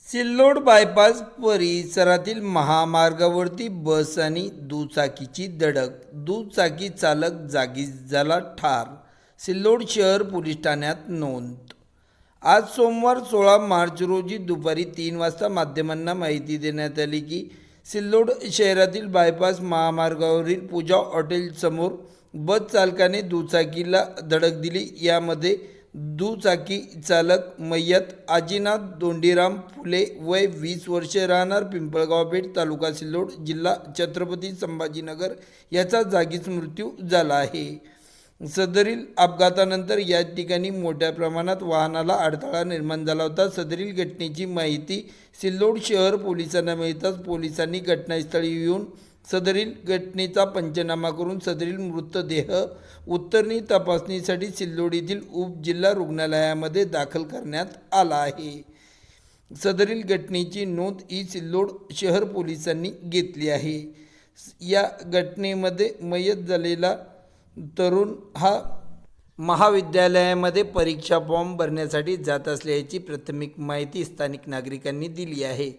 Sillod bypass परिसरातील महामार्गावरती बस आणि दुचाकीची धडक, दुचाकी चालक जागीच झाला ठार. सिल्लोड शहर पोलीस ठाण्यात नोंद. आज सोमवार 16 मार्च रोजी दुपारी 3 वाजता माध्यमांना माहिती देण्यात आली की सिल्लोड शहरातील बायपास महामार्गावरील पूजा हॉटेलसमोर बस चालकाने दुचाकीला धडक दिली. यामध्ये दुचाकी चालक मय्यत आजीनाथ धोंडीराम फुले वय 20 वर्षे राहणार पिंपळगाव पेठ तालुका सिल्लोड जिल्हा छत्रपती संभाजीनगर याचा जागीच मृत्यू झाला आहे. सदरील अपघातानंतर या ठिकाणी मोठ्या प्रमाणात वाहनाला अडथळा निर्माण झाला होता. सदरील घटनेची माहिती सिल्लोड शहर पोलिसांना मिळताच पोलिसांनी घटनास्थळी येऊन सदरील घटनेचा पंचनामा करून सदरील मृतदेह उत्तरणी तपासणीसाठी सिल्लोड येथील उपजिल्हा रुग्णालयामध्ये दाखल करण्यात आला आहे. सदरील घटनेची नोंद ही सिल्लोड शहर पोलिसांनी घेतली आहे. या घटनेमध्ये मयत झालेला तरुण हा महाविद्यालयामध्ये परीक्षा फॉर्म भरण्यासाठी जात असल्याची प्राथमिक माहिती स्थानिक नागरिकांनी दिली आहे.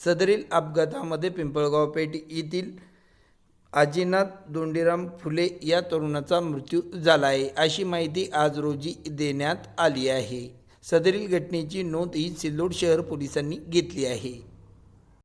सदरील अपघातामध्ये पिंपळगाव पेठ येथील आजीनाथ धोंडीराम फुले या तरुणाचा मृत्यू झाला आहे अशी माहिती आज रोजी देण्यात आली आहे. सदरील घटनेची नोंद ही सिल्लोड शहर पोलिसांनी घेतली आहे.